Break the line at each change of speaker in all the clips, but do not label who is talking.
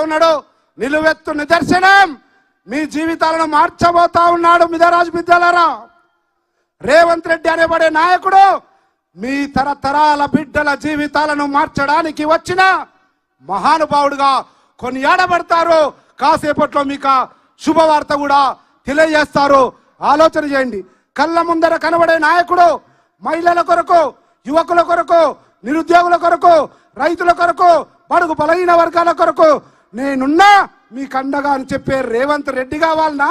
ఉన్నాడు. నిలువెత్తు నిదర్శనం. మీ జీవితాలను మార్చబోతా ఉన్నాడు. మిదరాజు బిడ్డలారా, రేవంత్ రెడ్డి అనేబడే నాయకుడు మీ తరతరాల బిడ్డల జీవితాలను మార్చడానికి వచ్చిన మహానుభావుడుగా కొనియాడబడతారు. కాసేపట్లో మీకు శుభవార్త కూడా తెలియజేస్తారు. ఆలోచన చేయండి. కళ్ళ ముందర కనబడే నాయకుడు మహిళల కొరకు, యువకుల కొరకు, నిరుద్యోగుల కొరకు, రైతుల కొరకు, బడుగు బలహీన వర్గాల కొరకు నేనున్నా మీకు అండగా అని చెప్పే రేవంత్ రెడ్డి కావాలనా?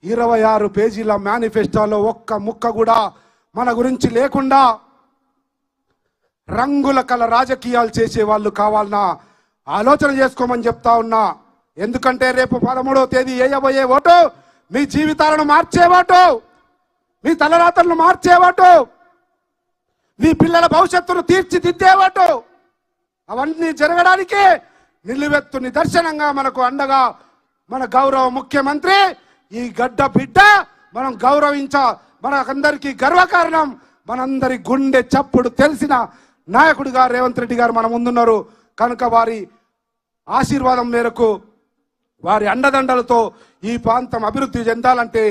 26 పేజీల మేనిఫెస్టోలో ఒక్క ముక్క కూడా మన గురించి లేకుండా రంగుల కల రాజకీయాలు చేసే వాళ్ళు కావాలన్నా? ఆలోచన చేసుకోమని చెప్తా ఉన్నా. ఎందుకంటే రేపు 13వ తేదీ వేయబోయే ఓటు మీ జీవితాలను మార్చే ఓటు, మీ తలరాతలను మార్చే ఓటు, మీ పిల్లల భవిష్యత్తును తీర్చిదిద్దే ఓటు. అవన్నీ జరగడానికి నిలువెత్తు నిదర్శనంగా మనకు అండగా మన గౌరవ ముఖ్యమంత్రి, ఈ గడ్డ బిడ్డ. మనం మనకందరికీ గర్వకారణం. మనందరి గుండె చప్పుడు తెలిసిన నాయకుడిగా రేవంత్ రెడ్డి గారు మన ముందున్నారు. కనుక వారి ఆశీర్వాదం మేరకు, వారి అండదండలతో ఈ ప్రాంతం అభివృద్ధి చెందాలంటే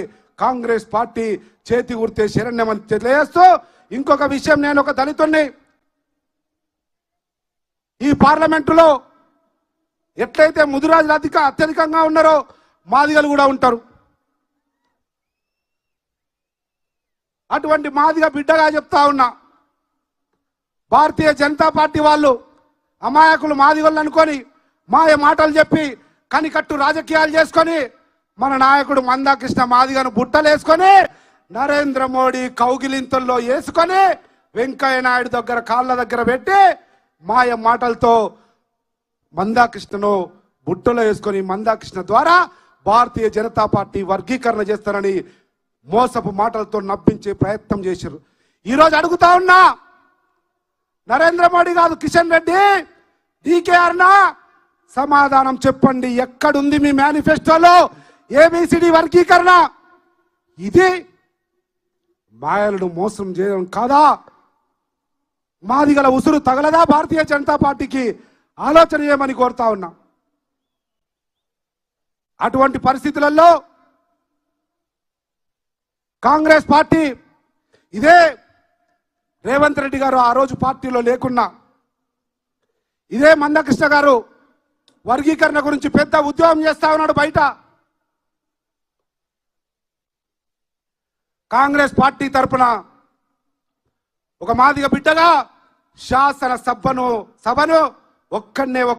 కాంగ్రెస్ పార్టీ చేతి గుర్తే శరణ్యమని తెలియజేస్తూ, ఇంకొక విషయం, నేను ఒక దళితుణ్ణి. ఈ పార్లమెంటులో ఎట్లయితే ముదిరాజులు అత్యధికంగా ఉన్నారో మాదిగలు కూడా ఉంటారు. అటువంటి మాదిగ బిడ్డగా చెప్తా ఉన్నా, భారతీయ జనతా పార్టీ వాళ్ళు అమాయకులు మాదిగలు అనుకొని మాయ మాటలు చెప్పి కనికట్టు రాజకీయాలు చేసుకొని మన నాయకుడు మందాకృష్ణ మాదిగను బుట్టలేసుకొని నరేంద్ర మోడీ కౌగిలింతల్లో వేసుకొని వెంకయ్య నాయుడు దగ్గర కాళ్ళ దగ్గర పెట్టి మాయ మాటలతో మందాకృష్ణను బుట్టలో వేసుకొని మందాకృష్ణ ద్వారా భారతీయ జనతా పార్టీ వర్గీకరణ చేస్తారని మోసపు మాటలతో నవ్వించే ప్రయత్నం చేశారు. ఈరోజు అడుగుతా ఉన్నా, నరేంద్ర మోడీ కాదు, కిషన్ రెడ్డి, డీకేఆర్ నా సమాధానం చెప్పండి. ఎక్కడుంది మీ మేనిఫెస్టోలో ఏబిసిడి వర్గీకరణ? ఇది మాయలను మోసం చేయడం కాదా? మాదిగల ఉసురు తగలదా భారతీయ జనతా పార్టీకి? ఆలోచన చేయమని కోరుతా ఉన్నా. అటువంటి పరిస్థితులలో కాంగ్రెస్ పార్టీ, ఇదే రేవంత్ రెడ్డి గారు ఆ రోజు పార్టీలో లేకున్నా, ఇదే మందకృష్ణ గారు వర్గీకరణ గురించి పెద్ద ఉద్యమం చేస్తా ఉన్నాడు బయట. కాంగ్రెస్ పార్టీ తరఫున ఒక మాదిగ బిడ్డగా శాసన సభను ఒక్కనే